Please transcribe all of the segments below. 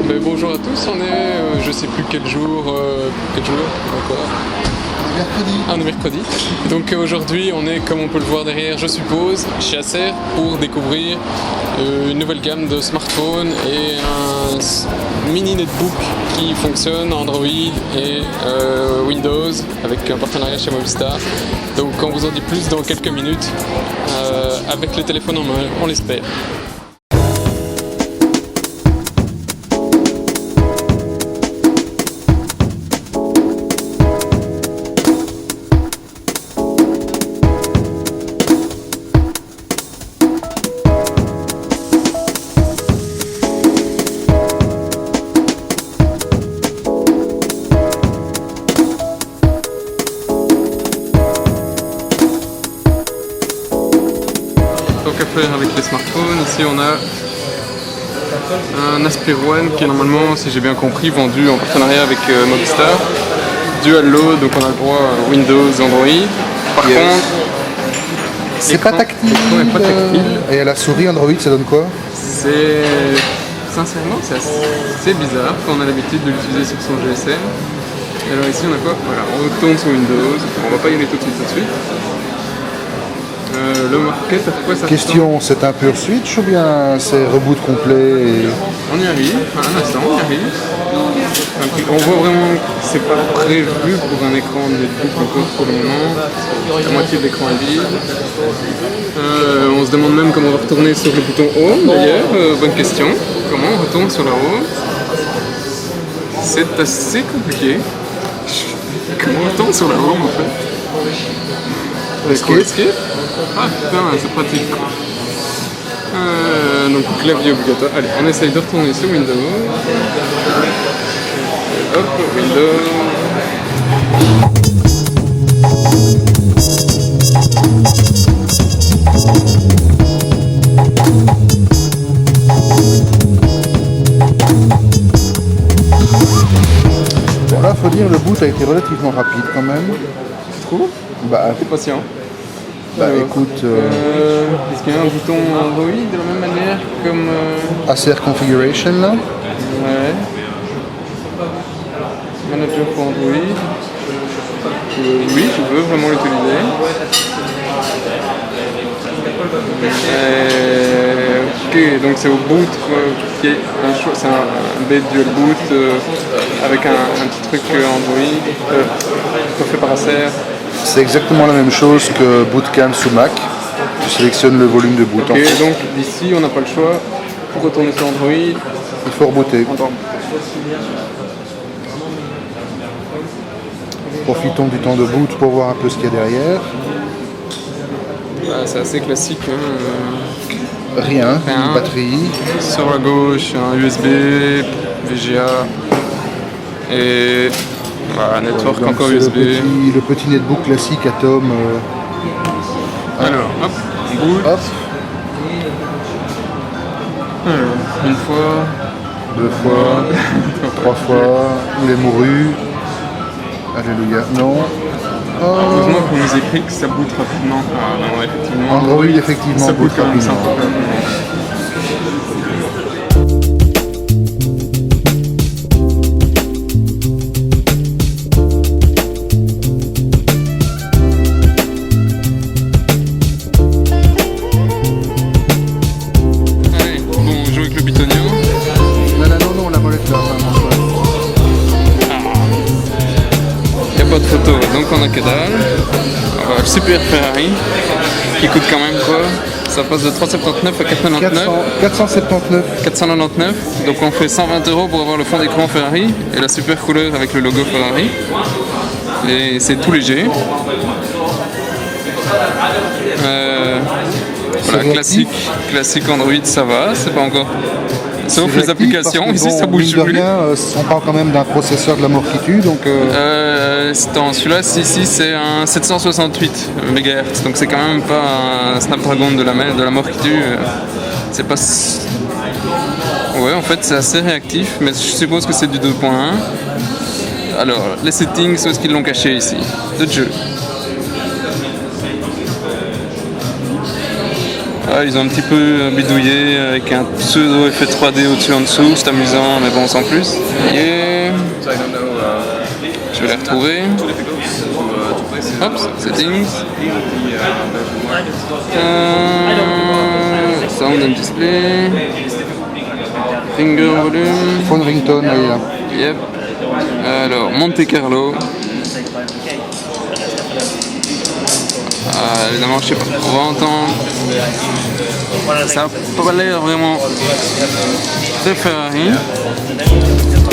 Bonjour à tous, on est, je sais plus quel jour encore. Mercredi. On est mercredi. Donc aujourd'hui on est, comme on peut le voir derrière, je suppose, chez Acer pour découvrir une nouvelle gamme de smartphones et un mini netbook qui fonctionne Android et Windows avec un partenariat chez Movistar. Donc on vous en dit plus dans quelques minutes avec le téléphone en main, on l'espère. Donc à faire avec les smartphones, ici on a un Aspire One qui est normalement, si j'ai bien compris, vendu en partenariat avec Movistar. Dual load, donc on a le droit à Windows, Android. Par contre, C'est pas tactile. l'écran est pas tactile. Et à la souris Android, ça donne quoi? C'est sincèrement c'est assez bizarre quand on a l'habitude de l'utiliser sur son GSM. Et alors ici on a quoi? Voilà, on retourne sur Windows, on va pas y aller tout de suite. Le marquet, à quoi ça Question, c'est un pur switch ou bien c'est reboot complet On y arrive, un instant, on y arrive. On voit vraiment que c'est pas prévu pour un écran de netbook encore pour le moment. La moitié de l'écran est vide. On se demande même comment on va retourner sur le bouton Home d'ailleurs. Bonne question. Comment on retourne sur la Home? C'est assez compliqué. Comment on retourne sur la Home en fait? Escape. Ah putain, c'est pratique. Donc clavier obligatoire. Allez, on essaye de retourner sur Windows. Hop, Windows. Bon là, faut dire, le boot a été relativement rapide quand même. Tu trouves? Bah, T'es patient. écoute, Est-ce qu'il y a un bouton Android de la même manière comme... Acer Configuration là. Ouais. Manager pour Android. Oui, je veux vraiment l'utiliser. Ok, donc c'est au boot qui est un choix, c'est un bête dual boot avec un petit truc Android fait par Acer. C'est exactement la même chose que Bootcamp sous Mac. Tu sélectionnes le volume de boot. Ok, donc ici on n'a pas le choix. Pour retourner sur Android, Il faut rebooter. Profitons du temps de boot pour voir un peu ce qu'il y a derrière. c'est assez classique. Rien, Rien. une batterie. Sur la gauche, un USB, VGA et voilà, network Donc, encore c'est USB. le petit netbook classique Atom. Alors, hop, on boot. Hop, Alors, une fois, 2 fois, 3 fois, il est mouru. Alléluia. Non. Oh. heureusement qu'on nous écrit que ça boot rapidement. Ah, non, effectivement. Android, effectivement, ça boot boot quand même, rapidement. ça boot rapidement. Allez, bon, on joue avec le bitonio. Non, la molette là, vraiment chouette. Il n'y a pas de photo, donc on a que dalle. Le super Ferrari qui coûte quand même quoi? Ça passe de 379 à 499. 479. 499, donc on fait 120 € pour avoir le fond d'écran Ferrari et la super couleur avec le logo Ferrari. Et c'est tout léger. Voilà, classique Android, ça va, c'est pas encore. Sauf les applications, ici ça bouge mine de plus. rien, on parle quand même d'un processeur de la mort qui tue, donc Celui-là, ici c'est un 768 MHz, donc c'est quand même pas un Snapdragon de la mort qui tue. C'est pas. Ouais, en fait c'est assez réactif, mais je suppose que c'est du 2.1. Alors, les settings, où est-ce qu'ils l'ont caché ici? De jeu. Ah, ils ont un petit peu bidouillé avec un pseudo effet 3D au-dessus en dessous, c'est amusant, mais bon, sans plus. Et je vais les retrouver. Hop, settings. Sound and display. Finger volume. Phone ringtone, là, il est là. Yep. Alors, Monte Carlo. Évidemment, je sais pas, on va entendre. Ça n'a pas l'air vraiment très Ferrari.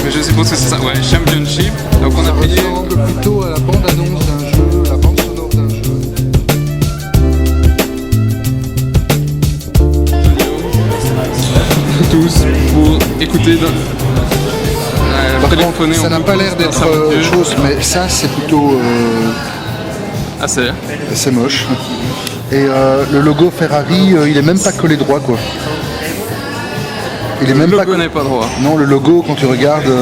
Mais je suppose que c'est ça. Ouais, Championship. Donc on a payé. Ça ressemble plutôt à la bande-annonce d'un jeu, la bande sonore d'un jeu. Tous pour écouter dans. Par contre, ça n'a pas l'air d'être chose, mais ça c'est plutôt assez. C'est moche. Et le logo Ferrari, il est même pas collé droit quoi. Il est même le logo n'est pas droit. Non, le logo quand tu regardes.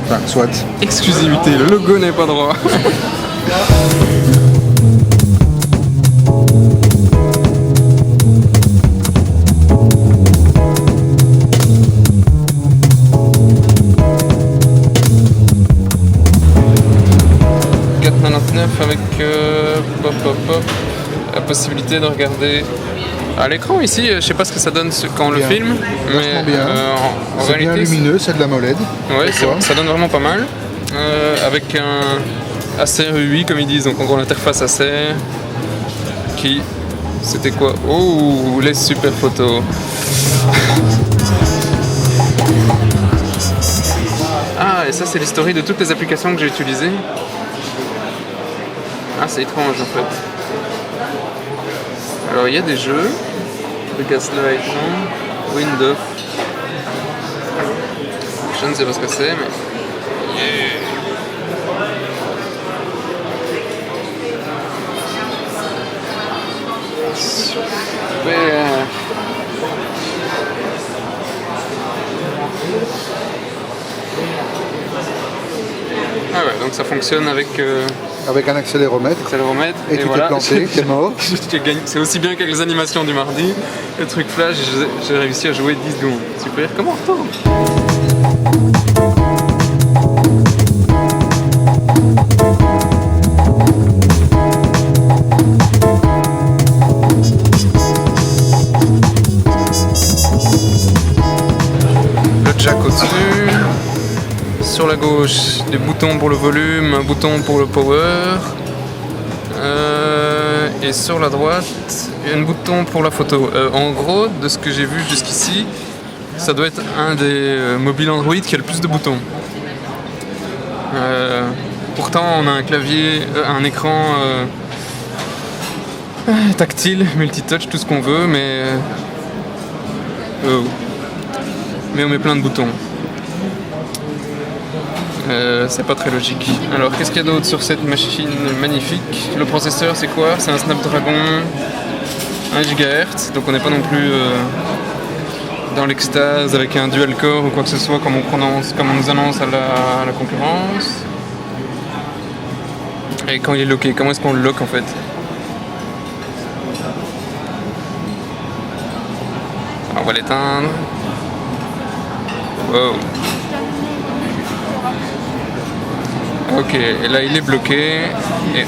Enfin, soit. Exclusivité, le logo n'est pas droit. avec la possibilité de regarder à l'écran ici. Je sais pas ce que ça donne quand on le filme, mais bien. En c'est réalité, bien lumineux, c'est de la MOLED. Ouais, ça donne vraiment pas mal. Avec un Acer UI comme ils disent, donc en gros l'interface Acer qui... C'était quoi? Oh, les super photos. Ah, et ça c'est l'historique de toutes les applications que j'ai utilisées. Ah, c'est étrange en fait. Alors il y a des jeux, le Gaslight, Windows. Je ne sais pas ce que c'est, mais... Super. Ah ouais, donc ça fonctionne avec un accéléromètre. Et tu voilà. t'es planté, t'es mort. C'est aussi bien qu'avec les animations du mardi. Le truc flash, j'ai réussi à jouer 10 secondes. Super, comment on retourne ? Jack au-dessus, sur la gauche des boutons pour le volume, un bouton pour le power, et sur la droite un bouton pour la photo. En gros, de ce que j'ai vu jusqu'ici, ça doit être un des mobiles Android qui a le plus de boutons. Pourtant on a un clavier, un écran tactile, multitouch, tout ce qu'on veut, mais on met plein de boutons. C'est pas très logique. Alors qu'est-ce qu'il y a d'autre sur cette machine magnifique? Le processeur c'est quoi? C'est un Snapdragon 1 GHz, donc on n'est pas non plus dans l'extase avec un dual core ou quoi que ce soit comme on nous annonce à la concurrence. Et quand il est locké, comment est-ce qu'on le lock en fait? On va l'éteindre. Wow. Ok, et là il est bloqué. Et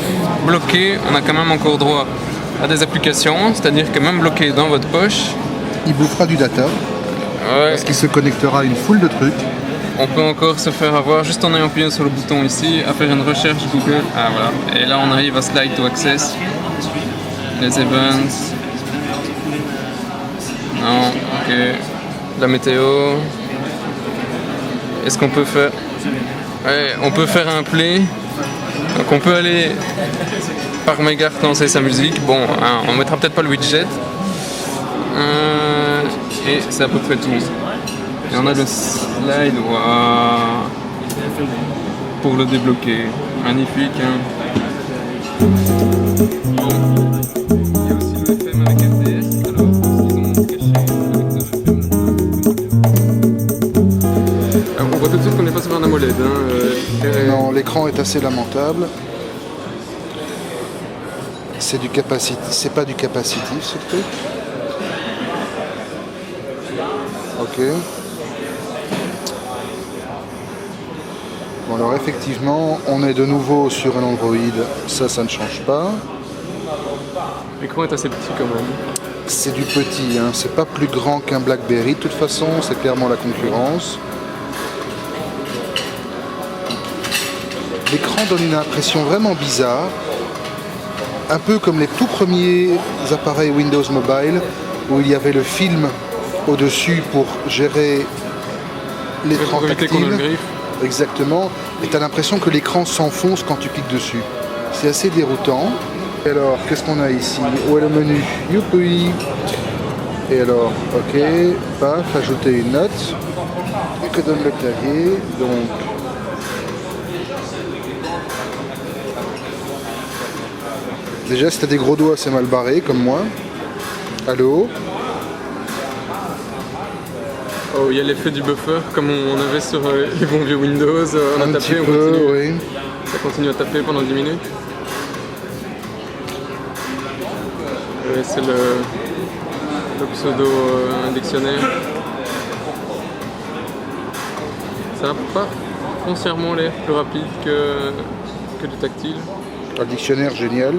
bloqué, on a quand même encore droit à des applications, c'est-à-dire que même bloqué dans votre poche, il bouffera du data. Ouais. Parce qu'il se connectera à une foule de trucs. On peut encore se faire avoir juste en ayant appuyé sur le bouton ici, à faire une recherche Google. Ah voilà. Et là on arrive à Slide to Access. Les events. Non, ok. La météo. Est-ce qu'on peut faire... Ouais, on peut faire un play. Donc on peut aller par mégarde lancer sa musique. Bon, hein, on mettra peut-être pas le widget. Et c'est à peu près tout. Et on a le slide pour le débloquer. Magnifique. Hein. Bon. Il y a aussi le FM avec RTS. Alors, ils ont caché on voit tout de suite qu'on n'est pas sur un AMOLED. Hein. Non, l'écran est assez lamentable. C'est du capacitif, c'est pas du capacitif ce truc. Ok. Bon alors effectivement, on est de nouveau sur un Android, ça ne change pas. L'écran est assez petit quand même. C'est du petit, hein. C'est pas plus grand qu'un BlackBerry de toute façon, c'est clairement la concurrence. L'écran donne une impression vraiment bizarre, un peu comme les tout premiers appareils Windows Mobile, où il y avait le film au-dessus pour gérer l'écran tactile. Exactement, et tu as l'impression que l'écran s'enfonce quand tu cliques dessus. C'est assez déroutant. Et alors, qu'est-ce qu'on a ici? Où est le menu? Youpi! Et alors, ok, paf, ajouter une note. Et que donne le clavier? Donc, déjà, si t'as des gros doigts, c'est mal barré, comme moi. Allô? Oh, il y a l'effet du buffer, comme on avait sur les bons vieux Windows. On a Un tapé, petit on peu, continue. oui. Ça continue à taper pendant 10 minutes. C'est le pseudo dictionnaire. Ça n'a pas foncièrement l'air plus rapide que du tactile. Un dictionnaire génial.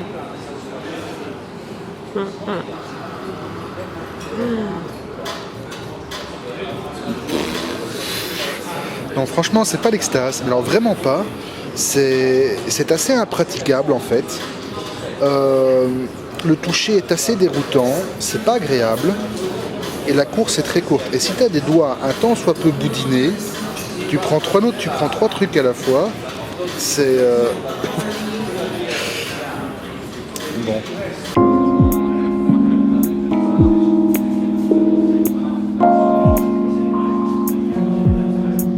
Non, franchement, c'est pas l'extase. Alors, vraiment pas. C'est assez impraticable en fait. Le toucher est assez déroutant, c'est pas agréable. Et la course est très courte. Et si tu as des doigts un tant soit peu boudinés, tu prends trois notes, tu prends trois trucs à la fois. C'est. Bon.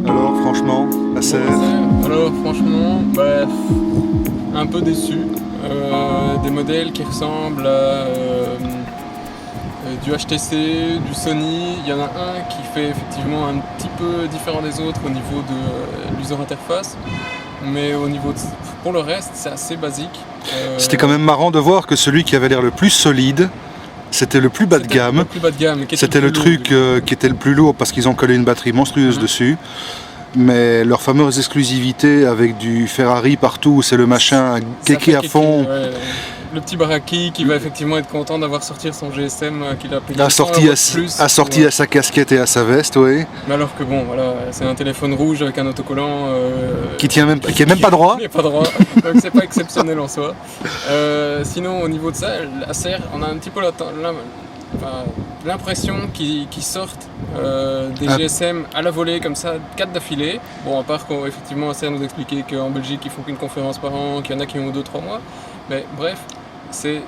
Alors, franchement, Acer. Alors, franchement, bref, un peu déçu. Des modèles qui ressemblent à du HTC, du Sony. Il y en a un qui fait effectivement un petit peu différent des autres au niveau de l'user interface, mais pour le reste, c'est assez basique. C'était quand même marrant de voir que celui qui avait l'air le plus solide, c'était le plus bas de gamme. C'était le truc qui était le plus lourd parce qu'ils ont collé une batterie monstrueuse dessus. Mais leur fameuse exclusivité avec du Ferrari partout, c'est le machin kéké à fond. Ouais. Le petit baraki qui va effectivement être content d'avoir sorti son GSM qu'il a payé assorti à sa casquette et à sa veste, oui. Mais alors que bon, voilà, c'est un téléphone rouge avec un autocollant qui est même pas droit. Qui n'est pas droit, donc c'est pas exceptionnel en soi. Sinon, au niveau de ça, Acer, on a un petit peu l'impression qu'ils sortent des GSM à la volée comme ça, 4 d'affilée. Bon, à part qu'effectivement Acer nous expliquait qu'en Belgique ils font qu'une conférence par an, qu'il y en a qui ont 2-3 mois. Mais bref, c'est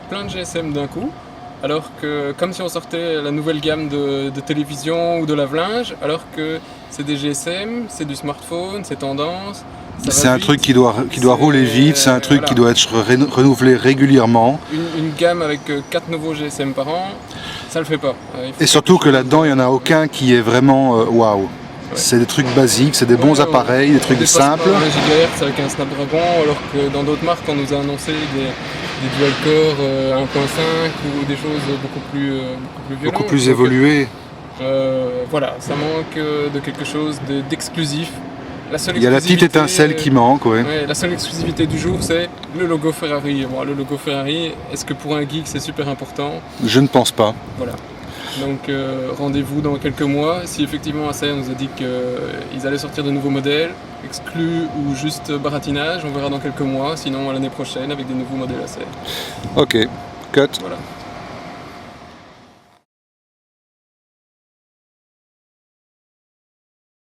plein de GSM d'un coup. Alors que, comme si on sortait la nouvelle gamme de télévision ou de lave-linge, alors que c'est des GSM, c'est du smartphone, c'est tendance. C'est un truc qui doit rouler vite, c'est un truc qui doit être renouvelé régulièrement. Une gamme avec 4 nouveaux GSM par an, ça le fait pas. Et surtout que là-dedans, il n'y en a aucun qui est vraiment waouh. C'est des trucs basiques, c'est des bons appareils, des trucs simples. On dépasse pas 1 GHz avec un Snapdragon, alors que dans d'autres marques, on nous a annoncé des dual-core 1.5 ou des choses beaucoup plus violentes. Beaucoup plus évoluées. Voilà, ça manque de quelque chose d'exclusif. Il y a la petite étincelle qui manque, ouais. La seule exclusivité du jour, c'est le logo Ferrari. Bon, le logo Ferrari, est-ce que pour un geek, c'est super important? Je ne pense pas. Voilà. Donc rendez-vous dans quelques mois. Si effectivement Acer nous a dit qu'ils allaient sortir de nouveaux modèles, exclus ou juste baratinage, on verra dans quelques mois. Sinon à l'année prochaine avec des nouveaux modèles Acer. Ok, cut. Voilà.